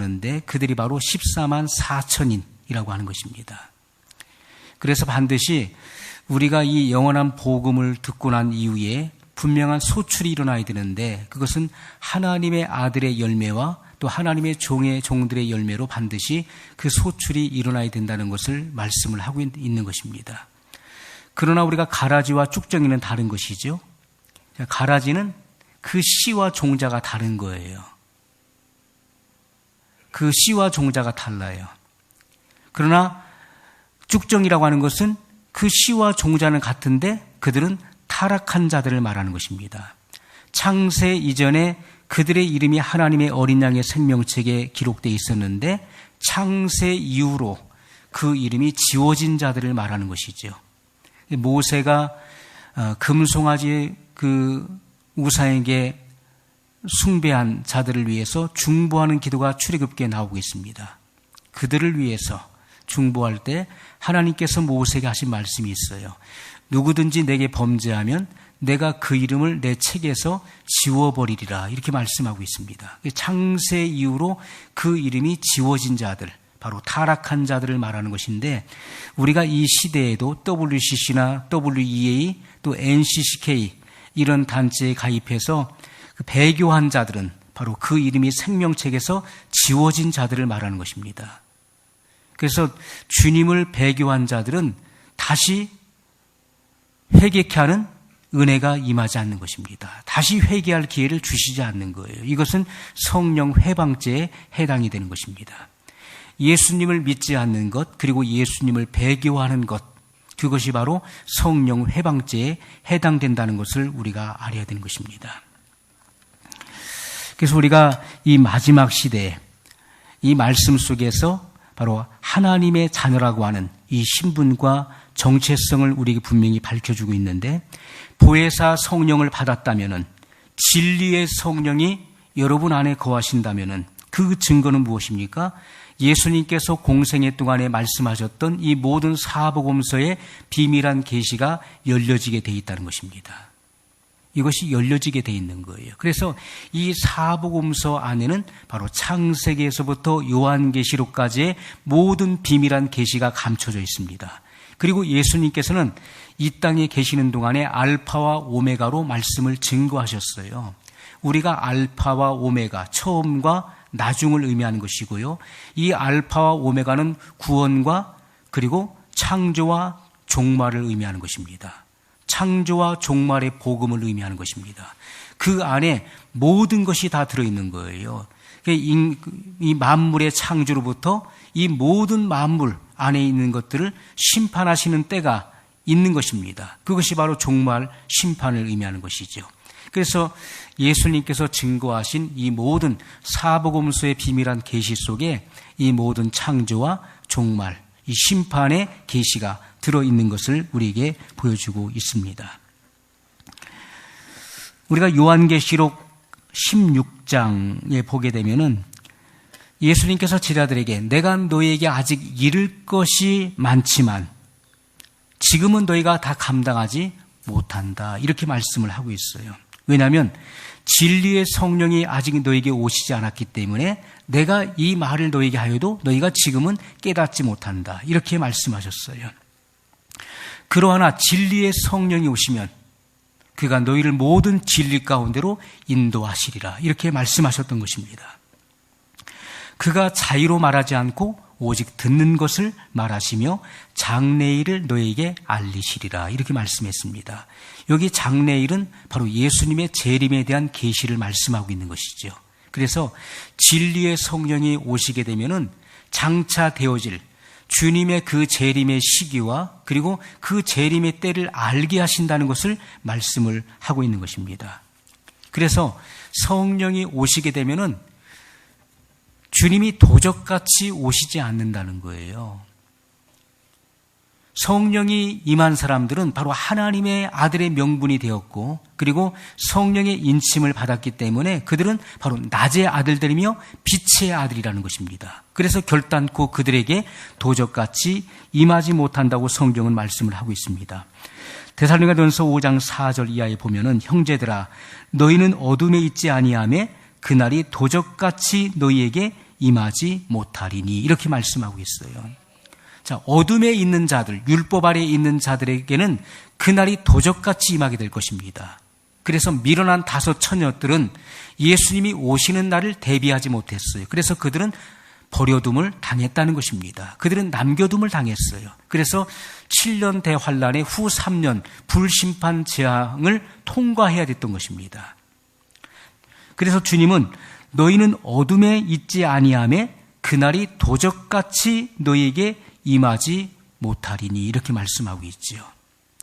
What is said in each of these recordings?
하는데 그들이 바로 14만 4천인이라고 하는 것입니다. 그래서 반드시 우리가 이 영원한 복음을 듣고 난 이후에 분명한 소출이 일어나야 되는데 그것은 하나님의 아들의 열매와 또 하나님의 종들의 열매로 반드시 그 소출이 일어나야 된다는 것을 말씀을 하고 있는 것입니다. 그러나 우리가 가라지와 쭉정이는 다른 것이죠. 가라지는 그 씨와 종자가 다른 거예요. 그 씨와 종자가 달라요. 그러나 쭉정이라고 하는 것은 그 씨와 종자는 같은데 그들은 타락한 자들을 말하는 것입니다. 창세 이전에 그들의 이름이 하나님의 어린 양의 생명책에 기록되어 있었는데 창세 이후로 그 이름이 지워진 자들을 말하는 것이죠. 모세가 금송아지 그 우상에게 숭배한 자들을 위해서 중보하는 기도가 출애굽기에 나오고 있습니다. 그들을 위해서 중보할 때 하나님께서 모세에게 하신 말씀이 있어요. 누구든지 내게 범죄하면 내가 그 이름을 내 책에서 지워버리리라 이렇게 말씀하고 있습니다. 창세 이후로 그 이름이 지워진 자들, 바로 타락한 자들을 말하는 것인데 우리가 이 시대에도 WCC나 WEA 또 NCCK 이런 단체에 가입해서 배교한 자들은 바로 그 이름이 생명책에서 지워진 자들을 말하는 것입니다. 그래서 주님을 배교한 자들은 다시 회개케 하는 은혜가 임하지 않는 것입니다. 다시 회개할 기회를 주시지 않는 거예요. 이것은 성령 회방죄에 해당이 되는 것입니다. 예수님을 믿지 않는 것 그리고 예수님을 배교하는 것 그것이 바로 성령 회방죄에 해당된다는 것을 우리가 알아야 되는 것입니다. 그래서 우리가 이 마지막 시대에 이 말씀 속에서 바로 하나님의 자녀라고 하는 이 신분과 정체성을 우리에게 분명히 밝혀주고 있는데 보혜사 성령을 받았다면은 진리의 성령이 여러분 안에 거하신다면은 그 증거는 무엇입니까? 예수님께서 공생애 동안에 말씀하셨던 이 모든 사복음서의 비밀한 계시가 열려지게 돼 있다는 것입니다. 이것이 열려지게 돼 있는 거예요. 그래서 이 사복음서 안에는 바로 창세기에서부터 요한계시록까지의 모든 비밀한 계시가 감춰져 있습니다. 그리고 예수님께서는 이 땅에 계시는 동안에 알파와 오메가로 말씀을 증거하셨어요. 우리가 알파와 오메가, 처음과 나중을 의미하는 것이고요. 이 알파와 오메가는 구원과 그리고 창조와 종말을 의미하는 것입니다. 창조와 종말의 복음을 의미하는 것입니다. 그 안에 모든 것이 다 들어있는 거예요. 이 만물의 창조로부터 이 모든 만물 안에 있는 것들을 심판하시는 때가 있는 것입니다. 그것이 바로 종말 심판을 의미하는 것이죠. 그래서 예수님께서 증거하신 이 모든 사복음서의 비밀한 계시 속에 이 모든 창조와 종말, 이 심판의 계시가 들어있는 것을 우리에게 보여주고 있습니다. 우리가 요한계시록 16장에 보게 되면은 예수님께서 제자들에게 내가 너희에게 아직 이를 것이 많지만 지금은 너희가 다 감당하지 못한다. 이렇게 말씀을 하고 있어요. 왜냐하면 진리의 성령이 아직 너희에게 오시지 않았기 때문에 내가 이 말을 너희에게 하여도 너희가 지금은 깨닫지 못한다. 이렇게 말씀하셨어요. 그러하나 진리의 성령이 오시면 그가 너희를 모든 진리 가운데로 인도하시리라. 이렇게 말씀하셨던 것입니다. 그가 자의로 말하지 않고 오직 듣는 것을 말하시며 장래일을 너에게 알리시리라. 이렇게 말씀했습니다. 여기 장래일은 바로 예수님의 재림에 대한 계시를 말씀하고 있는 것이죠. 그래서 진리의 성령이 오시게 되면은 장차 되어질 주님의 그 재림의 시기와 그리고 그 재림의 때를 알게 하신다는 것을 말씀을 하고 있는 것입니다. 그래서 성령이 오시게 되면은 주님이 도적같이 오시지 않는다는 거예요. 성령이 임한 사람들은 바로 하나님의 아들의 명분이 되었고 그리고 성령의 인침을 받았기 때문에 그들은 바로 낮의 아들들이며 빛의 아들이라는 것입니다. 그래서 결단코 그들에게 도적같이 임하지 못한다고 성경은 말씀을 하고 있습니다. 데살로니가전서 5장 4절 이하에 보면은 형제들아 너희는 어둠에 있지 아니하매 그날이 도적같이 너희에게 임하지 못하리니 이렇게 말씀하고 있어요. 자, 어둠에 있는 자들, 율법 아래에 있는 자들에게는 그날이 도적같이 임하게 될 것입니다. 그래서 밀어난 5 처녀들은 예수님이 오시는 날을 대비하지 못했어요. 그래서 그들은 버려둠을 당했다는 것입니다. 그들은 남겨둠을 당했어요. 그래서 7년 대환란의 후 3년 불심판 재앙을 통과해야 됐던 것입니다. 그래서 주님은 너희는 어둠에 있지 아니하매 그날이 도적같이 너희에게 임하지 못하리니 이렇게 말씀하고 있지요.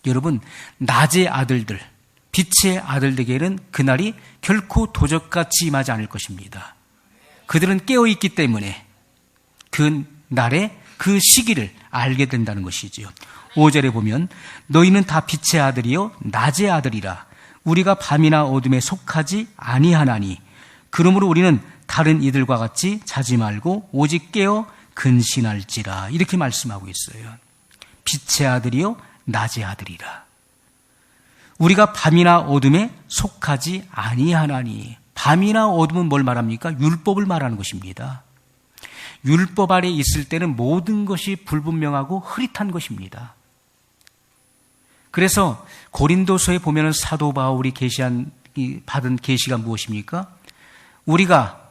여러분, 낮의 아들들, 빛의 아들들에게는 그날이 결코 도적같이 임하지 않을 것입니다. 그들은 깨어있기 때문에 그 날에 그 시기를 알게 된다는 것이지요. 5절에 보면 너희는 다 빛의 아들이요 낮의 아들이라 우리가 밤이나 어둠에 속하지 아니하나니 그러므로 우리는 다른 이들과 같이 자지 말고 오직 깨어 근신할지라 이렇게 말씀하고 있어요. 빛의 아들이요 낮의 아들이라. 우리가 밤이나 어둠에 속하지 아니하나니. 밤이나 어둠은 뭘 말합니까? 율법을 말하는 것입니다. 율법 아래 있을 때는 모든 것이 불분명하고 흐릿한 것입니다. 그래서 고린도서에 보면 사도 바울이 받은 계시가 무엇입니까? 우리가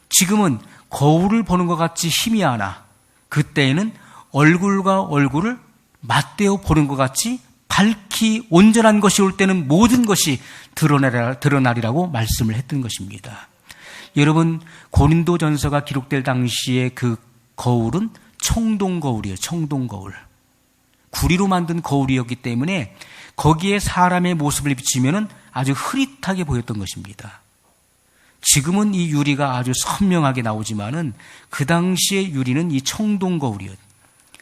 지금은 거울을 보는 것 같이 희미하나 그때에는 얼굴과 얼굴을 맞대어 보는 것 같이 밝히 온전한 것이 올 때는 모든 것이 드러나리라고 말씀을 했던 것입니다. 여러분, 고린도전서가 기록될 당시에 그 거울은 청동거울이에요. 청동거울. 구리로 만든 거울이었기 때문에 거기에 사람의 모습을 비치면 아주 흐릿하게 보였던 것입니다. 지금은 이 유리가 아주 선명하게 나오지만은 그 당시의 유리는 이 청동거울이었어요.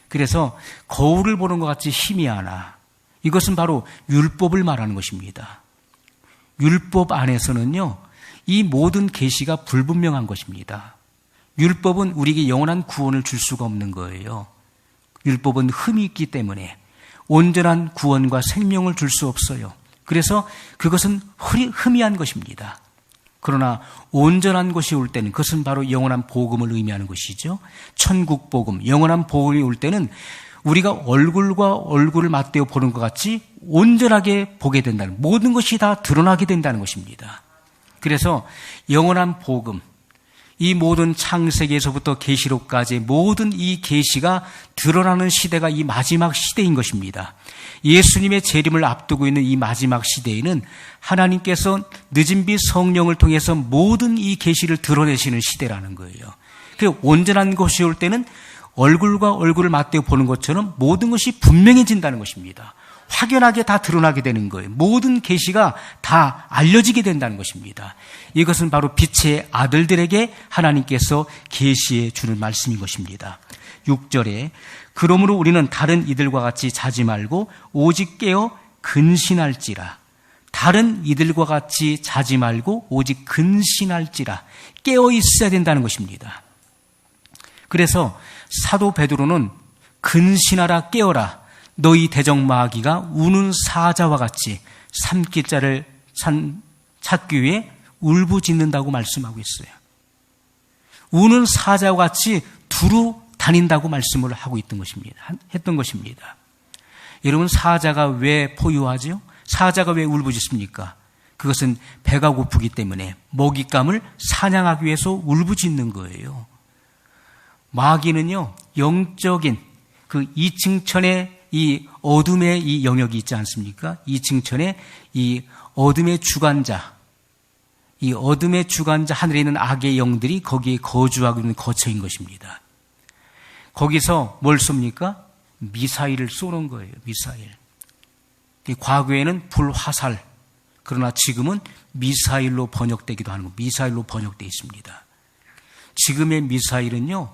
그래서 거울을 보는 것 같이 희미하나 이것은 바로 율법을 말하는 것입니다. 율법 안에서는요, 이 모든 계시가 불분명한 것입니다. 율법은 우리에게 영원한 구원을 줄 수가 없는 거예요. 율법은 흠이 있기 때문에 온전한 구원과 생명을 줄 수 없어요. 그래서 그것은 흠이한 것입니다. 그러나 온전한 것이 올 때는 그것은 바로 영원한 복음을 의미하는 것이죠. 천국 복음, 영원한 복음이 올 때는 우리가 얼굴과 얼굴을 맞대어 보는 것 같이 온전하게 보게 된다는, 모든 것이 다 드러나게 된다는 것입니다. 그래서 영원한 복음, 이 모든 창세기에서부터 계시록까지 모든 이 계시가 드러나는 시대가 이 마지막 시대인 것입니다. 예수님의 재림을 앞두고 있는 이 마지막 시대에는 하나님께서 늦은 빛 성령을 통해서 모든 이 계시를 드러내시는 시대라는 거예요. 그 온전한 것이 올 때는 얼굴과 얼굴을 맞대어 보는 것처럼 모든 것이 분명해진다는 것입니다. 확연하게 다 드러나게 되는 거예요. 모든 계시가 다 알려지게 된다는 것입니다. 이것은 바로 빛의 아들들에게 하나님께서 계시해 주는 말씀인 것입니다. 6절에 그러므로 우리는 다른 이들과 같이 자지 말고 오직 깨어 근신할지라. 다른 이들과 같이 자지 말고 오직 근신할지라. 깨어 있어야 된다는 것입니다. 그래서 사도 베드로는 근신하라 깨어라 너희 대적마귀가 우는 사자와 같이 삼킬자를 찾기 위해 울부짖는다고 말씀하고 있어요. 우는 사자와 같이 두루 다닌다고 말씀을 하고 했던 것입니다. 여러분, 사자가 왜 포효하죠? 사자가 왜 울부짖습니까? 그것은 배가 고프기 때문에 먹잇감을 사냥하기 위해서 울부짖는 거예요. 마귀는요, 영적인 그 이층천의 이 어둠의 이 영역이 있지 않습니까? 이층천의 이 어둠의 주관자, 이 어둠의 주관자 하늘에 있는 악의 영들이 거기에 거주하고 있는 거처인 것입니다. 거기서 뭘 쏩니까? 미사일을 쏘는 거예요. 미사일. 과거에는 불화살, 그러나 지금은 미사일로 번역되기도 하는 거, 미사일로 번역되어 있습니다. 지금의 미사일은요,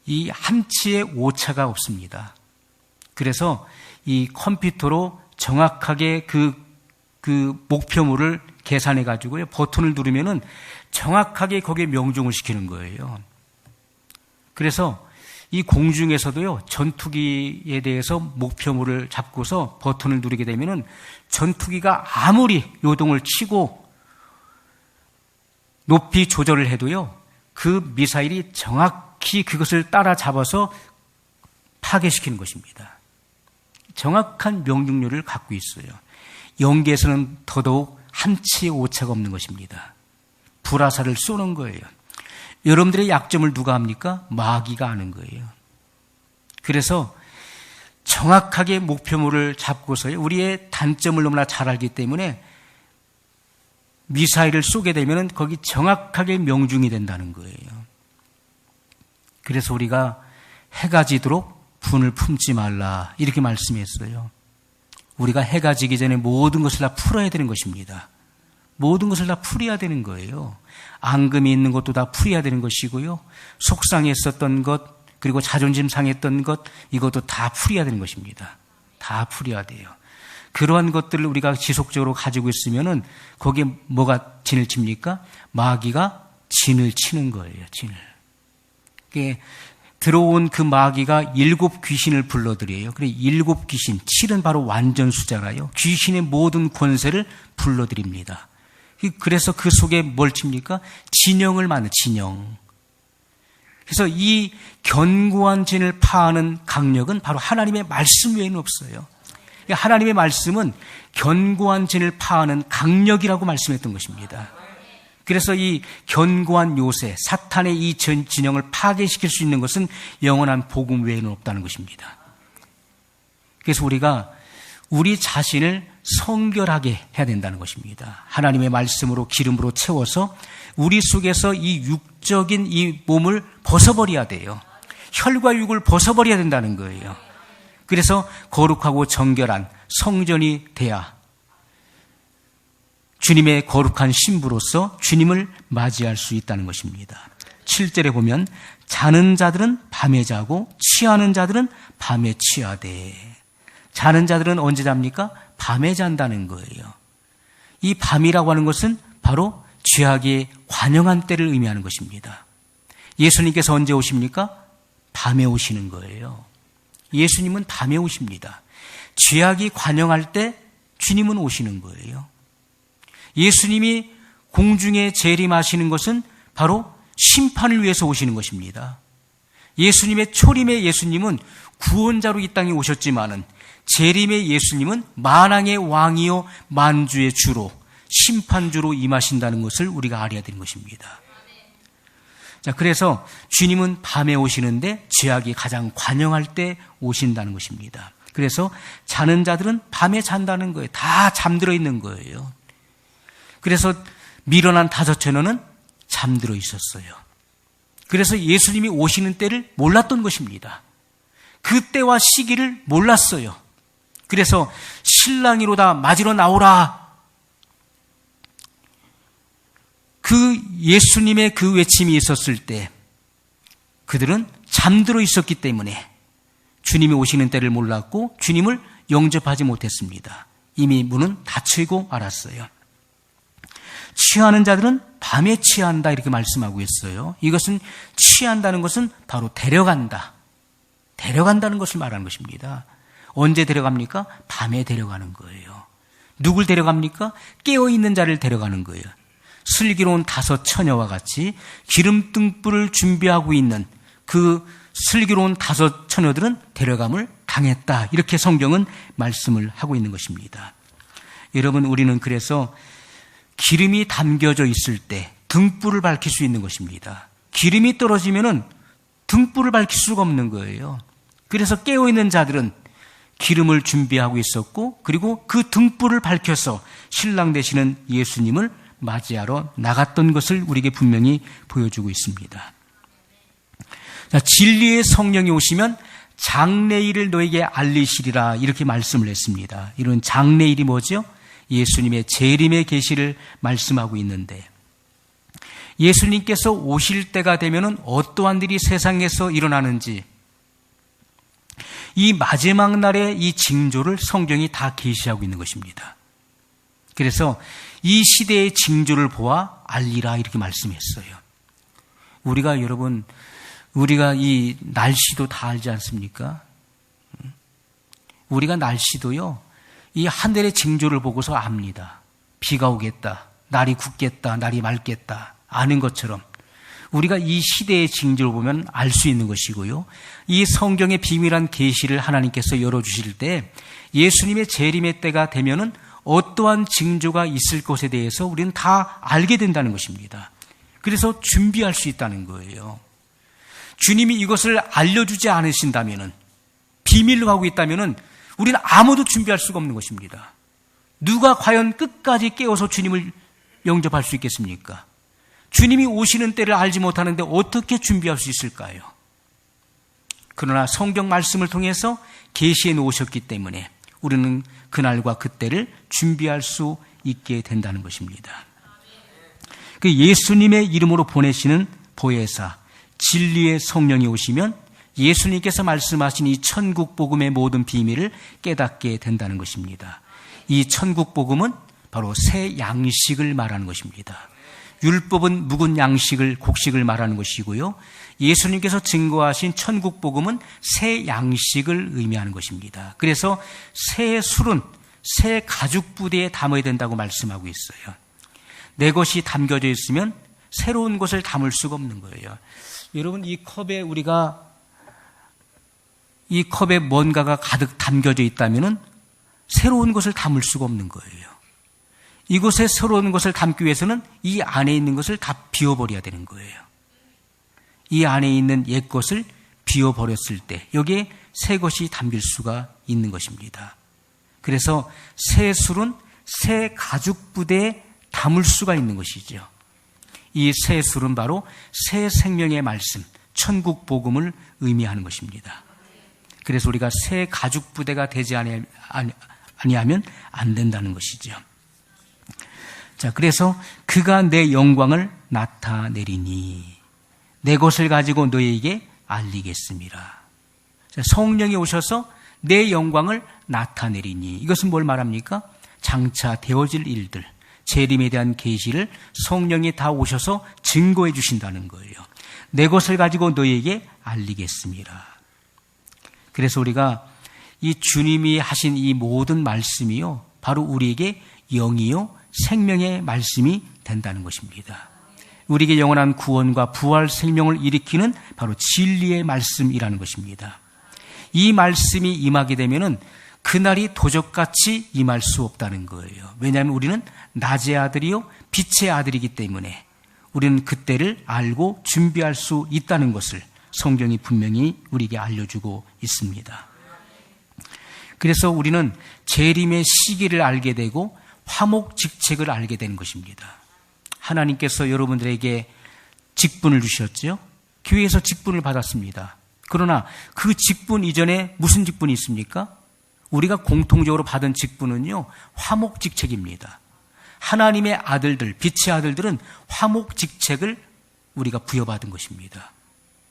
이 함치에 오차가 없습니다. 그래서 이 컴퓨터로 정확하게 그 목표물을 계산해 가지고요, 버튼을 누르면은 정확하게 거기에 명중을 시키는 거예요. 그래서 이 공중에서도요, 전투기에 대해서 목표물을 잡고서 버튼을 누르게 되면은 전투기가 아무리 요동을 치고 높이 조절을 해도요, 그 미사일이 정확히 그것을 따라잡아서 파괴시키는 것입니다. 정확한 명중률을 갖고 있어요. 영계에서는 더더욱 한치의 오차가 없는 것입니다. 불화살을 쏘는 거예요. 여러분들의 약점을 누가 합니까? 마귀가 아는 거예요. 그래서 정확하게 목표물을 잡고서 우리의 단점을 너무나 잘 알기 때문에 미사일을 쏘게 되면 거기 정확하게 명중이 된다는 거예요. 그래서 우리가 해가 지도록 분을 품지 말라 이렇게 말씀했어요. 우리가 해가 지기 전에 모든 것을 다 풀어야 되는 것입니다. 모든 것을 다 풀어야 되는 거예요. 앙금이 있는 것도 다 풀어야 되는 것이고요. 속상했었던 것 그리고 자존심 상했던 것 이것도 다 풀어야 되는 것입니다. 다 풀어야 돼요. 그러한 것들을 우리가 지속적으로 가지고 있으면은 거기에 뭐가 진을 칩니까? 마귀가 진을 치는 거예요. 진을. 들어온 그 마귀가 7 귀신을 불러들여요. 그래 7 귀신, 7은 바로 완전 숫자라요. 귀신의 모든 권세를 불러들입니다. 그래서 그 속에 뭘 칩니까? 진영을 만든 진영. 그래서 이 견고한 진을 파하는 강력은 바로 하나님의 말씀 외에는 없어요. 하나님의 말씀은 견고한 진을 파하는 강력이라고 말씀했던 것입니다. 그래서 이 견고한 요새, 사탄의 이 진영을 파괴시킬 수 있는 것은 영원한 복음 외에는 없다는 것입니다. 그래서 우리가 우리 자신을 성결하게 해야 된다는 것입니다. 하나님의 말씀으로 기름으로 채워서 우리 속에서 이 육적인 이 몸을 벗어버려야 돼요. 혈과 육을 벗어버려야 된다는 거예요. 그래서 거룩하고 정결한 성전이 돼야 주님의 거룩한 신부로서 주님을 맞이할 수 있다는 것입니다. 7절에 보면 자는 자들은 밤에 자고 취하는 자들은 밤에 취하되. 자는 자들은 언제 잡니까? 밤에 잔다는 거예요. 이 밤이라고 하는 것은 바로 죄악의 관영한 때를 의미하는 것입니다. 예수님께서 언제 오십니까? 밤에 오시는 거예요. 예수님은 밤에 오십니다. 죄악이 관영할 때 주님은 오시는 거예요. 예수님이 공중에 재림하시는 것은 바로 심판을 위해서 오시는 것입니다. 예수님의 초림의 예수님은 구원자로 이 땅에 오셨지만은 재림의 예수님은 만왕의 왕이요 만주의 주로 심판주로 임하신다는 것을 우리가 알아야 되는 것입니다. 자, 그래서 주님은 밤에 오시는데 죄악이 가장 관영할 때 오신다는 것입니다. 그래서 자는 자들은 밤에 잔다는 거예요. 다 잠들어 있는 거예요. 그래서 밀어난 5,000원은 잠들어 있었어요. 그래서 예수님이 오시는 때를 몰랐던 것입니다. 그 때와 시기를 몰랐어요. 그래서 신랑이로다 맞으러 나오라. 그 예수님의 그 외침이 있었을 때 그들은 잠들어 있었기 때문에 주님이 오시는 때를 몰랐고 주님을 영접하지 못했습니다. 이미 문은 닫히고 말았어요. 취하는 자들은 밤에 취한다 이렇게 말씀하고 있어요. 이것은 취한다는 것은 바로 데려간다는 것을 말하는 것입니다. 언제 데려갑니까? 밤에 데려가는 거예요. 누굴 데려갑니까? 깨어있는 자를 데려가는 거예요. 슬기로운 5 처녀와 같이 기름등불을 준비하고 있는 그 슬기로운 5 처녀들은 데려감을 당했다. 이렇게 성경은 말씀을 하고 있는 것입니다. 여러분, 우리는 그래서 기름이 담겨져 있을 때 등불을 밝힐 수 있는 것입니다. 기름이 떨어지면은 등불을 밝힐 수가 없는 거예요. 그래서 깨어있는 자들은 기름을 준비하고 있었고 그리고 그 등불을 밝혀서 신랑 되시는 예수님을 맞이하러 나갔던 것을 우리에게 분명히 보여주고 있습니다. 자, 진리의 성령이 오시면 장래일을 너에게 알리시리라 이렇게 말씀을 했습니다. 이런 장래일이 뭐죠? 예수님의 재림의 계시를 말씀하고 있는데 예수님께서 오실 때가 되면은 어떠한 일이 세상에서 일어나는지 이 마지막 날의 이 징조를 성경이 다 계시하고 있는 것입니다. 그래서 이 시대의 징조를 보아 알리라 이렇게 말씀했어요. 우리가 여러분 우리가 이 날씨도 다 알지 않습니까? 우리가 날씨도요. 이 하늘의 징조를 보고서 압니다. 비가 오겠다. 날이 굳겠다. 날이 맑겠다. 아는 것처럼 우리가 이 시대의 징조를 보면 알 수 있는 것이고요. 이 성경의 비밀한 계시를 하나님께서 열어주실 때 예수님의 재림의 때가 되면은 어떠한 징조가 있을 것에 대해서 우리는 다 알게 된다는 것입니다. 그래서 준비할 수 있다는 거예요. 주님이 이것을 알려주지 않으신다면은, 비밀로 하고 있다면은 우리는 아무도 준비할 수가 없는 것입니다. 누가 과연 끝까지 깨어서 주님을 영접할 수 있겠습니까? 주님이 오시는 때를 알지 못하는데 어떻게 준비할 수 있을까요? 그러나 성경 말씀을 통해서 계시해 놓으셨기 때문에 우리는 그날과 그때를 준비할 수 있게 된다는 것입니다. 그 예수님의 이름으로 보내시는 보혜사, 진리의 성령이 오시면 예수님께서 말씀하신 이 천국 복음의 모든 비밀을 깨닫게 된다는 것입니다. 이 천국 복음은 바로 새 양식을 말하는 것입니다. 율법은 묵은 양식을, 곡식을 말하는 것이고요. 예수님께서 증거하신 천국 복음은 새 양식을 의미하는 것입니다. 그래서 새 술은 새 가죽 부대에 담아야 된다고 말씀하고 있어요. 내 것이 담겨져 있으면 새로운 것을 담을 수가 없는 거예요. 여러분, 이 컵에 뭔가가 가득 담겨져 있다면은 새로운 것을 담을 수가 없는 거예요. 이곳에 새로운 것을 담기 위해서는 이 안에 있는 것을 다 비워버려야 되는 거예요. 이 안에 있는 옛 것을 비워버렸을 때 여기에 새 것이 담길 수가 있는 것입니다. 그래서 새 술은 새 가죽 부대에 담을 수가 있는 것이죠. 이 새 술은 바로 새 생명의 말씀, 천국 복음을 의미하는 것입니다. 그래서 우리가 새 가죽 부대가 되지 아니하면 안 된다는 것이죠. 자, 그래서 그가 내 영광을 나타내리니 내 것을 가지고 너에게 알리겠습니다. 자, 성령이 오셔서 내 영광을 나타내리니 이것은 뭘 말합니까? 장차 되어질 일들, 재림에 대한 계시를 성령이 다 오셔서 증거해 주신다는 거예요. 내 것을 가지고 너에게 알리겠습니다. 그래서 우리가 이 주님이 하신 이 모든 말씀이요, 바로 우리에게 영이요 생명의 말씀이 된다는 것입니다. 우리에게 영원한 구원과 부활 생명을 일으키는 바로 진리의 말씀이라는 것입니다. 이 말씀이 임하게 되면은 그날이 도적같이 임할 수 없다는 거예요. 왜냐하면 우리는 낮의 아들이요 빛의 아들이기 때문에 우리는 그때를 알고 준비할 수 있다는 것을 성경이 분명히 우리에게 알려주고 있습니다. 그래서 우리는 재림의 시기를 알게 되고 화목직책을 알게 되는 것입니다. 하나님께서 여러분들에게 직분을 주셨죠. 교회에서 직분을 받았습니다. 그러나 그 직분 이전에 무슨 직분이 있습니까? 우리가 공통적으로 받은 직분은요, 화목직책입니다. 하나님의 아들들, 빛의 아들들은 화목직책을 우리가 부여받은 것입니다.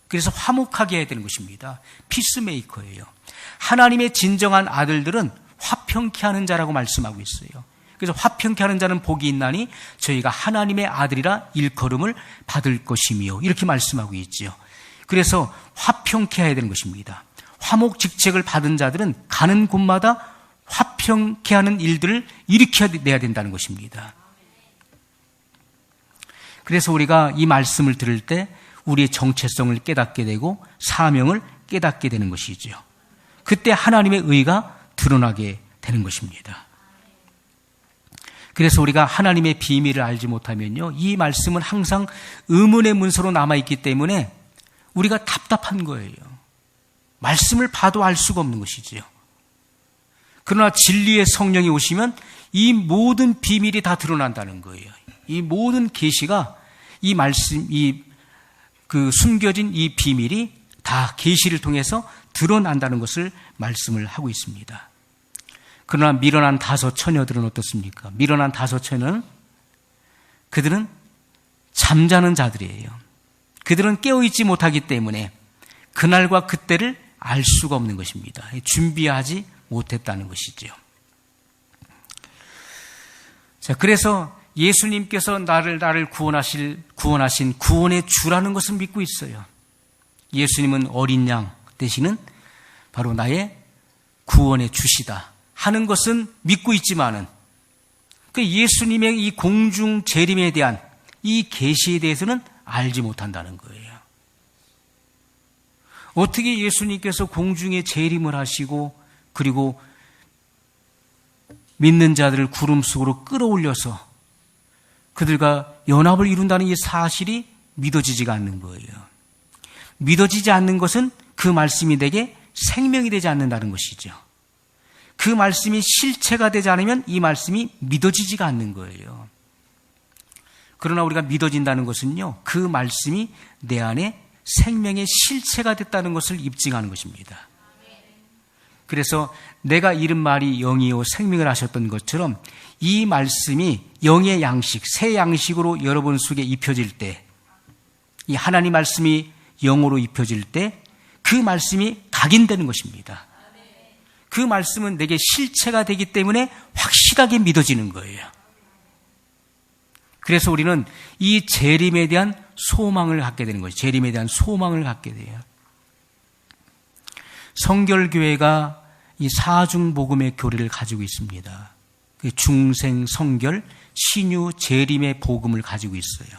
그래서 화목하게 해야 되는 것입니다. 피스메이커예요. 하나님의 진정한 아들들은 화평케 하는 자라고 말씀하고 있어요. 그래서 화평케 하는 자는 복이 있나니 저희가 하나님의 아들이라 일컬음을 받을 것이며 이렇게 말씀하고 있죠. 그래서 화평케 해야 되는 것입니다. 화목직책을 받은 자들은 가는 곳마다 화평케 하는 일들을 일으켜내야 된다는 것입니다. 그래서 우리가 이 말씀을 들을 때 우리의 정체성을 깨닫게 되고 사명을 깨닫게 되는 것이죠. 그때 하나님의 의가 드러나게 되는 것입니다. 그래서 우리가 하나님의 비밀을 알지 못하면요, 이 말씀은 항상 의문의 문서로 남아있기 때문에 우리가 답답한 거예요. 말씀을 봐도 알 수가 없는 것이지요. 그러나 진리의 성령이 오시면 이 모든 비밀이 다 드러난다는 거예요. 이 모든 계시가 이 말씀, 그 숨겨진 이 비밀이 다 계시를 통해서 드러난다는 것을 말씀을 하고 있습니다. 그러나 미련한 다섯 처녀들은 어떻습니까? 미련한 다섯 처녀는 그들은 잠자는 자들이에요. 그들은 깨어있지 못하기 때문에 그날과 그때를 알 수가 없는 것입니다. 준비하지 못했다는 것이죠. 자, 그래서 예수님께서 나를 구원하신 구원의 주라는 것을 믿고 있어요. 예수님은 어린 양 되시는 바로 나의 구원의 주시다 하는 것은 믿고 있지만은 그 예수님의 이 공중 재림에 대한 이 계시에 대해서는 알지 못한다는 거예요. 어떻게 예수님께서 공중에 재림을 하시고 그리고 믿는 자들을 구름 속으로 끌어올려서 그들과 연합을 이룬다는 이 사실이 믿어지지가 않는 거예요. 믿어지지 않는 것은 그 말씀이 내게 생명이 되지 않는다는 것이죠. 그 말씀이 실체가 되지 않으면 이 말씀이 믿어지지가 않는 거예요. 그러나 우리가 믿어진다는 것은요, 그 말씀이 내 안에 생명의 실체가 됐다는 것을 입증하는 것입니다. 그래서 내가 잃은 말이 영이요 생명을 하셨던 것처럼 이 말씀이 영의 양식, 새 양식으로 여러분 속에 입혀질 때, 이 하나님 말씀이 영으로 입혀질 때 그 말씀이 각인되는 것입니다. 그 말씀은 내게 실체가 되기 때문에 확실하게 믿어지는 거예요. 그래서 우리는 이 재림에 대한 소망을 갖게 되는 거죠. 재림에 대한 소망을 갖게 돼요. 성결교회가 이 사중복음의 교리를 가지고 있습니다. 중생, 성결, 신유, 재림의 복음을 가지고 있어요.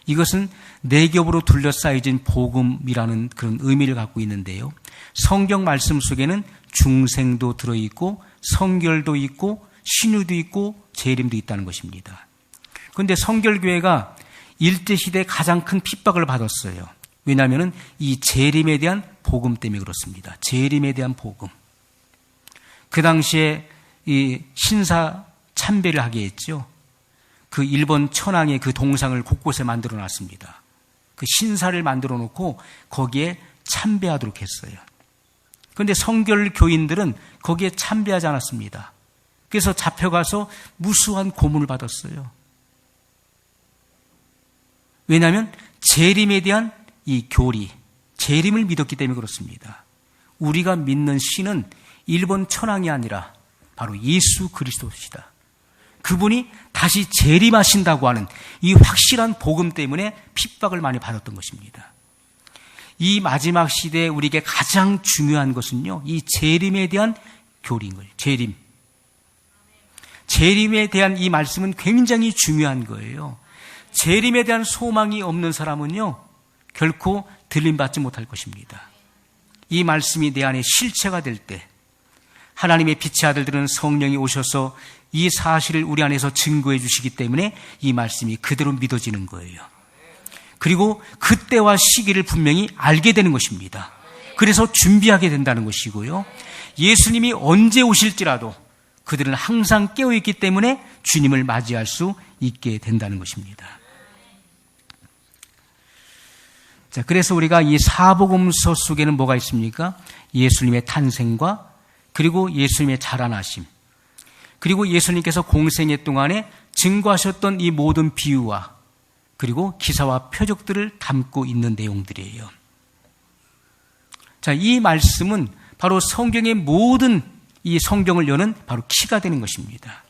이것은 네 겹으로 둘러싸여진 복음이라는 그런 의미를 갖고 있는데요. 성경 말씀 속에는 중생도 들어있고 성결도 있고 신유도 있고 재림도 있다는 것입니다. 그런데 성결교회가 일제시대에 가장 큰 핍박을 받았어요. 왜냐하면 이 재림에 대한 복음 때문에 그렇습니다. 재림에 대한 복음. 그 당시에 이 신사 참배를 하게 했죠. 그 일본 천황의 그 동상을 곳곳에 만들어 놨습니다. 그 신사를 만들어 놓고 거기에 참배하도록 했어요. 그런데 성결 교인들은 거기에 참배하지 않았습니다. 그래서 잡혀가서 무수한 고문을 받았어요. 왜냐하면 재림에 대한 이 교리, 재림을 믿었기 때문에 그렇습니다. 우리가 믿는 신은 일본 천황이 아니라 바로 예수 그리스도시다. 그분이 다시 재림하신다고 하는 이 확실한 복음 때문에 핍박을 많이 받았던 것입니다. 이 마지막 시대에 우리에게 가장 중요한 것은요, 이 재림에 대한 교리인 거예요. 재림. 재림에 대한 이 말씀은 굉장히 중요한 거예요. 재림에 대한 소망이 없는 사람은요, 결코 들림받지 못할 것입니다. 이 말씀이 내 안에 실체가 될 때, 하나님의 빛의 아들들은 성령이 오셔서 이 사실을 우리 안에서 증거해 주시기 때문에 이 말씀이 그대로 믿어지는 거예요. 그리고 그때와 시기를 분명히 알게 되는 것입니다. 그래서 준비하게 된다는 것이고요. 예수님이 언제 오실지라도 그들은 항상 깨어있기 때문에 주님을 맞이할 수 있게 된다는 것입니다. 자, 그래서 우리가 이 사복음서 속에는 뭐가 있습니까? 예수님의 탄생과 그리고 예수님의 자라나심, 그리고 예수님께서 공생애 동안에 증거하셨던 이 모든 비유와 그리고 기사와 표적들을 담고 있는 내용들이에요. 자, 이 말씀은 바로 성경의 모든 이 성경을 여는 바로 키가 되는 것입니다.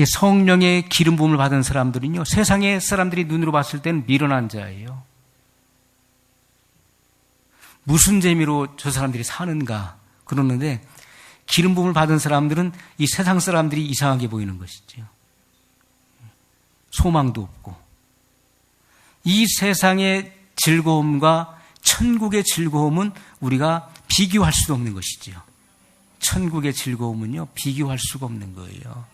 성령의 기름 부음을 받은 사람들은요, 세상의 사람들이 눈으로 봤을 때는 미련한 자예요. 무슨 재미로 저 사람들이 사는가 그러는데, 기름 부음을 받은 사람들은 이 세상 사람들이 이상하게 보이는 것이죠. 소망도 없고, 이 세상의 즐거움과 천국의 즐거움은 우리가 비교할 수도 없는 것이죠. 천국의 즐거움은요, 비교할 수가 없는 거예요.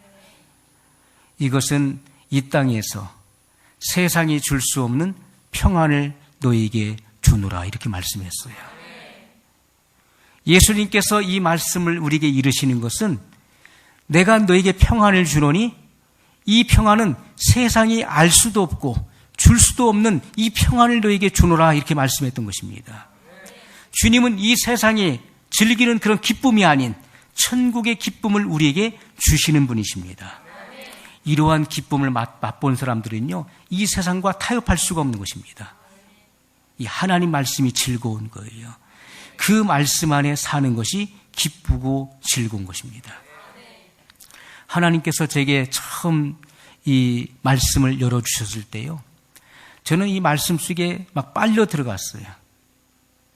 이것은 이 땅에서 세상이 줄 수 없는 평안을 너에게 주노라, 이렇게 말씀했어요. 예수님께서 이 말씀을 우리에게 이르시는 것은 내가 너에게 평안을 주노니 이 평안은 세상이 알 수도 없고 줄 수도 없는 이 평안을 너에게 주노라, 이렇게 말씀했던 것입니다. 주님은 이 세상이 즐기는 그런 기쁨이 아닌 천국의 기쁨을 우리에게 주시는 분이십니다. 이러한 기쁨을 맛본 사람들은요, 이 세상과 타협할 수가 없는 것입니다. 이 하나님 말씀이 즐거운 거예요. 그 말씀 안에 사는 것이 기쁘고 즐거운 것입니다. 하나님께서 제게 처음 이 말씀을 열어주셨을 때요, 저는 이 말씀 속에 막 빨려 들어갔어요.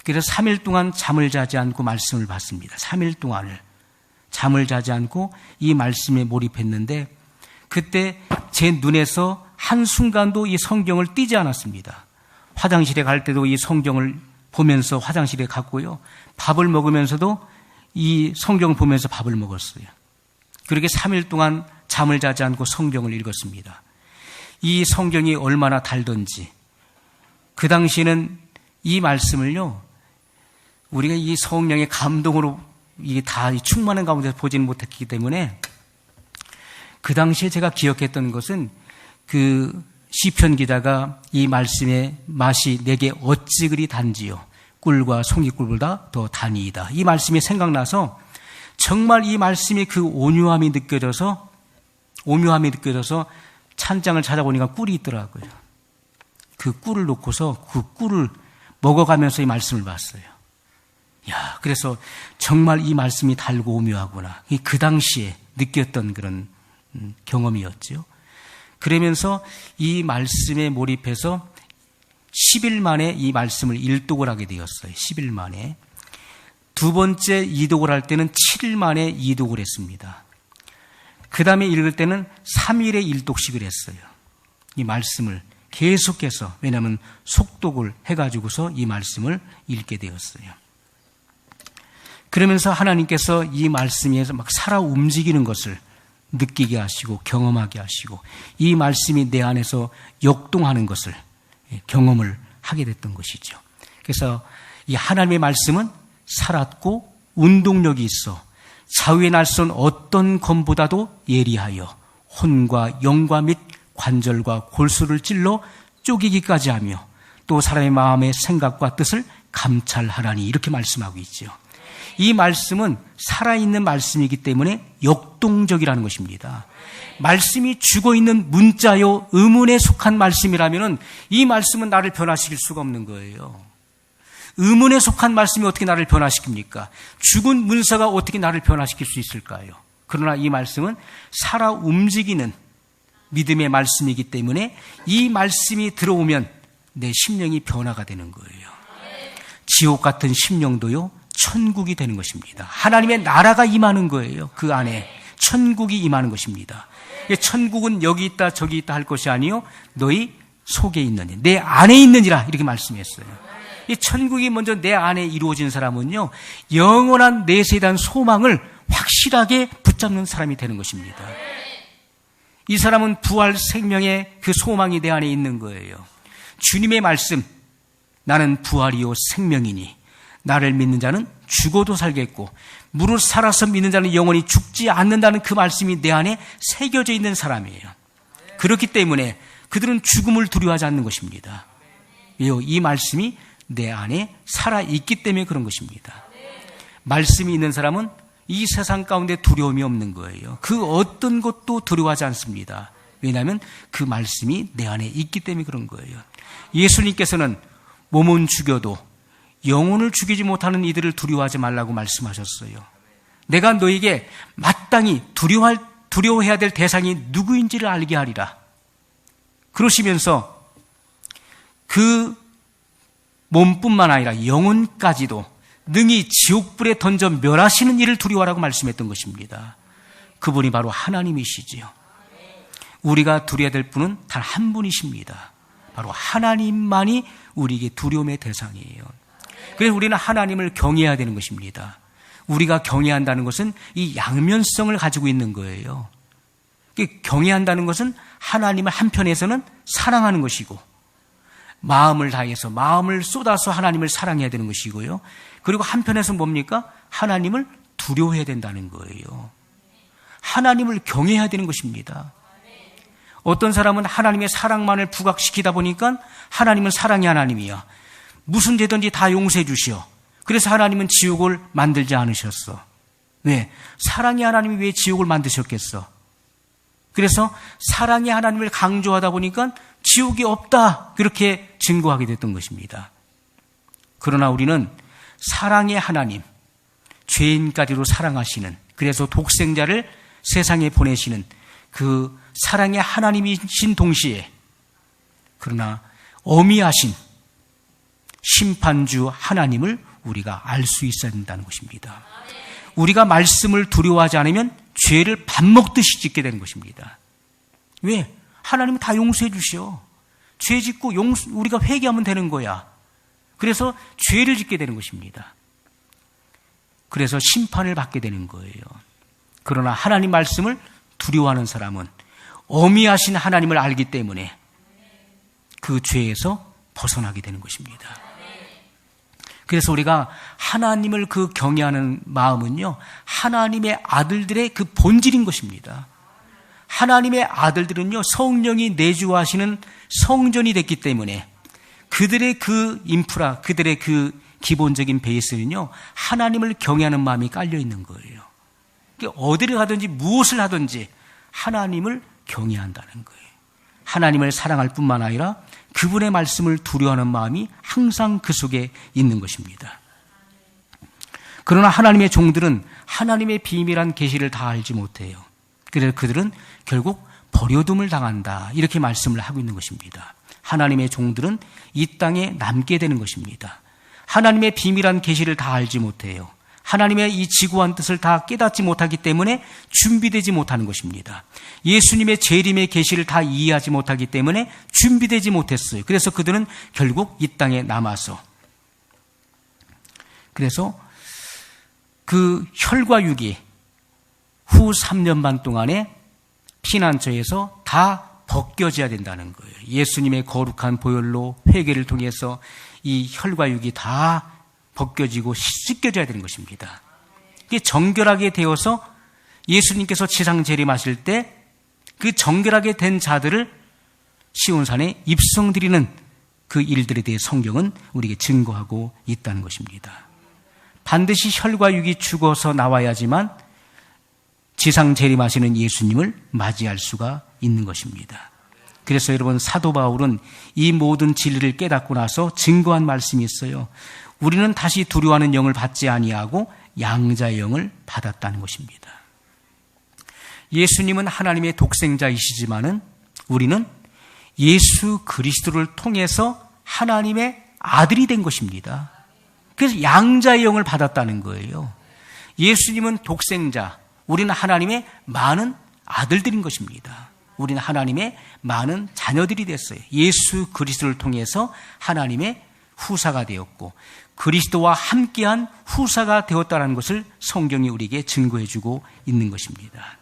그래서 3일 동안 잠을 자지 않고 말씀을 봤습니다. 3일 동안을 잠을 자지 않고 이 말씀에 몰입했는데, 그때 제 눈에서 한순간도 이 성경을 띄지 않았습니다. 화장실에 갈 때도 이 성경을 보면서 화장실에 갔고요. 밥을 먹으면서도 이 성경을 보면서 밥을 먹었어요. 그렇게 3일 동안 잠을 자지 않고 성경을 읽었습니다. 이 성경이 얼마나 달던지. 그 당시에는 이 말씀을요, 우리가 이 성령의 감동으로 이게 다 충만한 가운데서 보지는 못했기 때문에 그 당시에 제가 기억했던 것은 그 시편 기자가 이 말씀의 맛이 내게 어찌 그리 단지요. 꿀과 송이꿀보다 더 단이이다. 이 말씀이 생각나서 정말 이 말씀이 그 오묘함이 느껴져서 찬장을 찾아보니까 꿀이 있더라고요. 그 꿀을 놓고서 그 꿀을 먹어가면서 이 말씀을 봤어요. 야, 그래서 정말 이 말씀이 달고 오묘하구나. 그 당시에 느꼈던 그런 경험이었죠. 그러면서 이 말씀에 몰입해서 10일 만에 이 말씀을 일독을 하게 되었어요. 10일 만에. 두 번째 이독을 할 때는 7일 만에 이독을 했습니다. 그 다음에 읽을 때는 3일에 일독씩을 했어요. 이 말씀을 계속해서, 왜냐하면 속독을 해가지고서 이 말씀을 읽게 되었어요. 그러면서 하나님께서 이 말씀에서 막 살아 움직이는 것을 느끼게 하시고 경험하게 하시고 이 말씀이 내 안에서 역동하는 것을 경험을 하게 됐던 것이죠. 그래서 이 하나님의 말씀은 살았고 운동력이 있어 좌우에 날선 어떤 검보다도 예리하여 혼과 영과 및 관절과 골수를 찔러 쪼개기까지 하며 또 사람의 마음의 생각과 뜻을 감찰하라니 이렇게 말씀하고 있죠. 이 말씀은 살아있는 말씀이기 때문에 역동적이라는 것입니다. 말씀이 죽어있는 문자요 의문에 속한 말씀이라면 이 말씀은 나를 변화시킬 수가 없는 거예요. 의문에 속한 말씀이 어떻게 나를 변화시킵니까? 죽은 문서가 어떻게 나를 변화시킬 수 있을까요? 그러나 이 말씀은 살아 움직이는 믿음의 말씀이기 때문에 이 말씀이 들어오면 내 심령이 변화가 되는 거예요. 지옥 같은 심령도요 천국이 되는 것입니다. 하나님의 나라가 임하는 거예요. 그 안에 천국이 임하는 것입니다. 천국은 여기 있다 저기 있다 할 것이 아니요 너희 속에 있느니 내 안에 있느니라 이렇게 말씀했어요. 이 천국이 먼저 내 안에 이루어진 사람은요 영원한 내세에 대한 소망을 확실하게 붙잡는 사람이 되는 것입니다. 이 사람은 부활 생명의 그 소망이 내 안에 있는 거예요. 주님의 말씀, 나는 부활이요 생명이니 나를 믿는 자는 죽어도 살겠고 무릇 살아서 믿는 자는 영원히 죽지 않는다는 그 말씀이 내 안에 새겨져 있는 사람이에요. 그렇기 때문에 그들은 죽음을 두려워하지 않는 것입니다. 왜요? 이 말씀이 내 안에 살아있기 때문에 그런 것입니다. 말씀이 있는 사람은 이 세상 가운데 두려움이 없는 거예요. 그 어떤 것도 두려워하지 않습니다. 왜냐하면 그 말씀이 내 안에 있기 때문에 그런 거예요. 예수님께서는 몸은 죽여도 영혼을 죽이지 못하는 이들을 두려워하지 말라고 말씀하셨어요. 내가 너에게 마땅히 두려워해야 될 대상이 누구인지를 알게 하리라. 그러시면서 그 몸뿐만 아니라 영혼까지도 능히 지옥불에 던져 멸하시는 이를 두려워하라고 말씀했던 것입니다. 그분이 바로 하나님이시지요. 우리가 두려워야 될 분은 단 한 분이십니다. 바로 하나님만이 우리에게 두려움의 대상이에요. 그래서 우리는 하나님을 경외해야 되는 것입니다. 우리가 경외한다는 것은 이 양면성을 가지고 있는 거예요. 경외한다는 것은 하나님을 한편에서는 사랑하는 것이고 마음을 다해서 마음을 쏟아서 하나님을 사랑해야 되는 것이고요. 그리고 한편에서 뭡니까? 하나님을 두려워해야 된다는 거예요. 하나님을 경외해야 되는 것입니다. 어떤 사람은 하나님의 사랑만을 부각시키다 보니까 하나님은 사랑의 하나님이야. 무슨 죄든지 다 용서해 주시오. 그래서 하나님은 지옥을 만들지 않으셨어. 왜? 사랑의 하나님이 왜 지옥을 만드셨겠어? 그래서 사랑의 하나님을 강조하다 보니까 지옥이 없다. 그렇게 증거하게 됐던 것입니다. 그러나 우리는 사랑의 하나님, 죄인까지도 사랑하시는, 그래서 독생자를 세상에 보내시는 그 사랑의 하나님이신 동시에 그러나 어미하신 심판주 하나님을 우리가 알 수 있어야 된다는 것입니다. 우리가 말씀을 두려워하지 않으면 죄를 밥 먹듯이 짓게 되는 것입니다. 왜? 하나님은 다 용서해 주셔. 죄 짓고 우리가 회개하면 되는 거야. 그래서 죄를 짓게 되는 것입니다. 그래서 심판을 받게 되는 거예요. 그러나 하나님 말씀을 두려워하는 사람은 어미하신 하나님을 알기 때문에 그 죄에서 벗어나게 되는 것입니다. 그래서 우리가 하나님을 그 경외하는 마음은요, 하나님의 아들들의 그 본질인 것입니다. 하나님의 아들들은요, 성령이 내주하시는 성전이 됐기 때문에 그들의 그 인프라, 그들의 그 기본적인 베이스는요, 하나님을 경외하는 마음이 깔려 있는 거예요. 어디를 가든지 무엇을 하든지 하나님을 경외한다는 거예요. 하나님을 사랑할 뿐만 아니라 그분의 말씀을 두려워하는 마음이 항상 그 속에 있는 것입니다. 그러나 하나님의 종들은 하나님의 비밀한 계시를 다 알지 못해요. 그래서 그들은 결국 버려둠을 당한다, 이렇게 말씀을 하고 있는 것입니다. 하나님의 종들은 이 땅에 남게 되는 것입니다. 하나님의 비밀한 계시를 다 알지 못해요. 하나님의 이 지구한 뜻을 다 깨닫지 못하기 때문에 준비되지 못하는 것입니다. 예수님의 재림의 계시를 다 이해하지 못하기 때문에 준비되지 못했어요. 그래서 그들은 결국 이 땅에 남아서, 그래서 그 혈과 육이 후 3년 반 동안에 피난처에서 다 벗겨져야 된다는 거예요. 예수님의 거룩한 보혈로 회개를 통해서 이 혈과 육이 다 벗겨지고 씻겨져야 되는 것입니다. 이게 정결하게 되어서 예수님께서 지상 재림하실 때 그 정결하게 된 자들을 시온산에 입성드리는 그 일들에 대해 성경은 우리에게 증거하고 있다는 것입니다. 반드시 혈과 육이 죽어서 나와야지만 지상 재림하시는 예수님을 맞이할 수가 있는 것입니다. 그래서 여러분, 사도 바울은 이 모든 진리를 깨닫고 나서 증거한 말씀이 있어요. 우리는 다시 두려워하는 영을 받지 아니하고 양자의 영을 받았다는 것입니다. 예수님은 하나님의 독생자이시지만은 우리는 예수 그리스도를 통해서 하나님의 아들이 된 것입니다. 그래서 양자의 영을 받았다는 거예요. 예수님은 독생자, 우리는 하나님의 많은 아들들인 것입니다. 우리는 하나님의 많은 자녀들이 됐어요. 예수 그리스도를 통해서 하나님의 후사가 되었고 그리스도와 함께한 후사가 되었다는 것을 성경이 우리에게 증거해주고 있는 것입니다.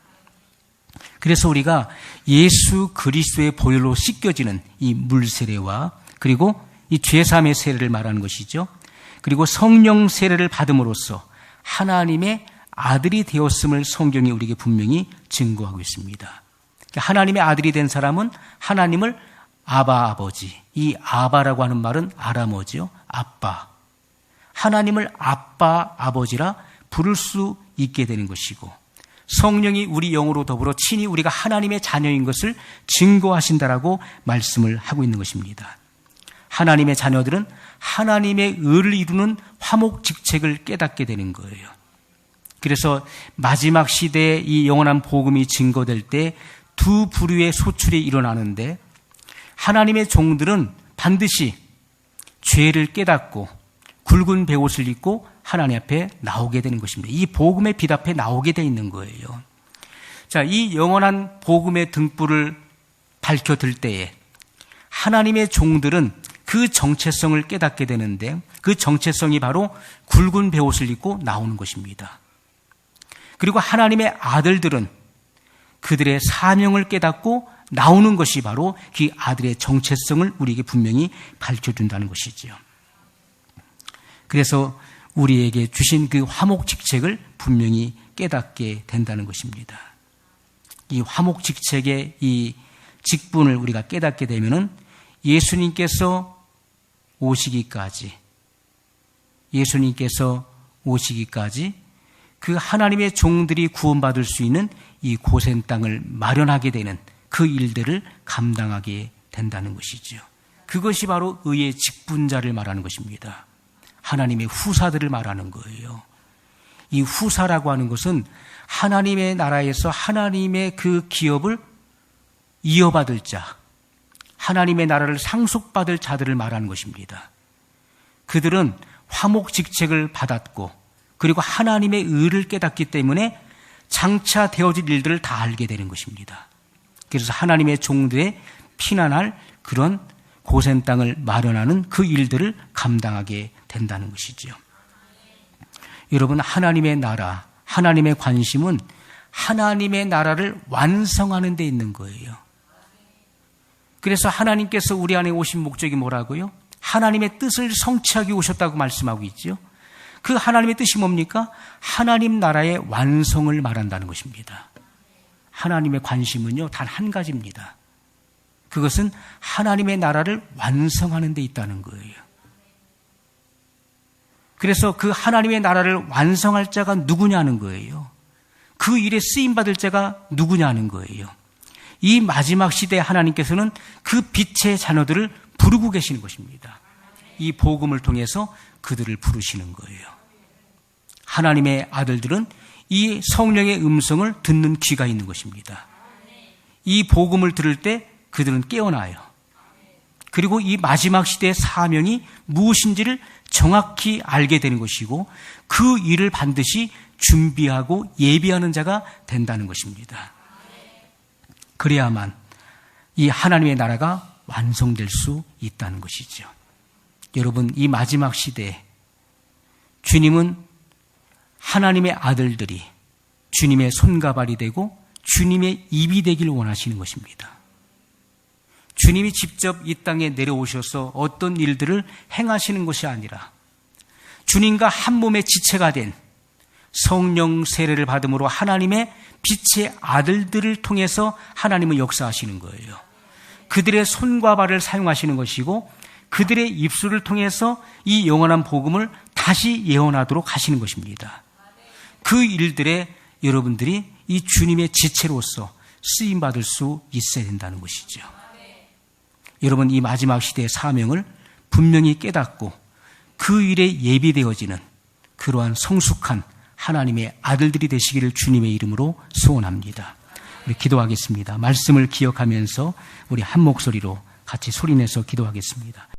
그래서 우리가 예수 그리스도의 보혈로 씻겨지는 이 물세례와 그리고 이 죄사함의 세례를 말하는 것이죠. 그리고 성령 세례를 받음으로써 하나님의 아들이 되었음을 성경이 우리에게 분명히 증거하고 있습니다. 하나님의 아들이 된 사람은 하나님을 아바 아버지, 이 아바라고 하는 말은 아람어죠. 아빠. 하나님을 아빠 아버지라 부를 수 있게 되는 것이고 성령이 우리 영으로 더불어 친히 우리가 하나님의 자녀인 것을 증거하신다라고 말씀을 하고 있는 것입니다. 하나님의 자녀들은 하나님의 의를 이루는 화목직책을 깨닫게 되는 거예요. 그래서 마지막 시대에 이 영원한 복음이 증거될 때 두 부류의 소출이 일어나는데 하나님의 종들은 반드시 죄를 깨닫고 굵은 베옷을 입고 하나님 앞에 나오게 되는 것입니다. 이 복음의 빛 앞에 나오게 되어 있는 거예요. 자, 이 영원한 복음의 등불을 밝혀들 때에 하나님의 종들은 그 정체성을 깨닫게 되는데 그 정체성이 바로 굵은 베옷을 입고 나오는 것입니다. 그리고 하나님의 아들들은 그들의 사명을 깨닫고 나오는 것이 바로 그 아들의 정체성을 우리에게 분명히 밝혀준다는 것이죠. 그래서 우리에게 주신 그 화목직책을 분명히 깨닫게 된다는 것입니다. 이 화목직책의 이 직분을 우리가 깨닫게 되면은 예수님께서 오시기까지 그 하나님의 종들이 구원받을 수 있는 이 고센 땅을 마련하게 되는 그 일들을 감당하게 된다는 것이죠. 그것이 바로 의의 직분자를 말하는 것입니다. 하나님의 후사들을 말하는 거예요. 이 후사라고 하는 것은 하나님의 나라에서 하나님의 그 기업을 이어받을 자, 하나님의 나라를 상속받을 자들을 말하는 것입니다. 그들은 화목직책을 받았고 그리고 하나님의 의를 깨닫기 때문에 장차 되어질 일들을 다 알게 되는 것입니다. 그래서 하나님의 종들의 피난할 그런 고센 땅을 마련하는 그 일들을 감당하게 된다는 것이죠. 여러분, 하나님의 나라, 하나님의 관심은 하나님의 나라를 완성하는 데 있는 거예요. 그래서 하나님께서 우리 안에 오신 목적이 뭐라고요? 하나님의 뜻을 성취하기 오셨다고 말씀하고 있죠. 그 하나님의 뜻이 뭡니까? 하나님 나라의 완성을 말한다는 것입니다. 하나님의 관심은요, 단 한 가지입니다. 그것은 하나님의 나라를 완성하는 데 있다는 거예요. 그래서 그 하나님의 나라를 완성할 자가 누구냐는 거예요. 그 일에 쓰임받을 자가 누구냐는 거예요. 이 마지막 시대에 하나님께서는 그 빛의 자녀들을 부르고 계시는 것입니다. 이 복음을 통해서 그들을 부르시는 거예요. 하나님의 아들들은 이 성령의 음성을 듣는 귀가 있는 것입니다. 이 복음을 들을 때 그들은 깨어나요. 그리고 이 마지막 시대의 사명이 무엇인지를 정확히 알게 되는 것이고 그 일을 반드시 준비하고 예비하는 자가 된다는 것입니다. 그래야만 이 하나님의 나라가 완성될 수 있다는 것이죠. 여러분, 이 마지막 시대에 주님은 하나님의 아들들이 주님의 손과 발이 되고 주님의 입이 되길 원하시는 것입니다. 주님이 직접 이 땅에 내려오셔서 어떤 일들을 행하시는 것이 아니라 주님과 한 몸의 지체가 된 성령 세례를 받음으로 하나님의 빛의 아들들을 통해서 하나님은 역사하시는 거예요. 그들의 손과 발을 사용하시는 것이고 그들의 입술을 통해서 이 영원한 복음을 다시 예언하도록 하시는 것입니다. 그 일들에 여러분들이 이 주님의 지체로서 쓰임받을 수 있어야 된다는 것이죠. 여러분, 이 마지막 시대의 사명을 분명히 깨닫고 그 일에 예비되어지는 그러한 성숙한 하나님의 아들들이 되시기를 주님의 이름으로 소원합니다. 우리 기도하겠습니다. 말씀을 기억하면서 우리 한 목소리로 같이 소리내서 기도하겠습니다.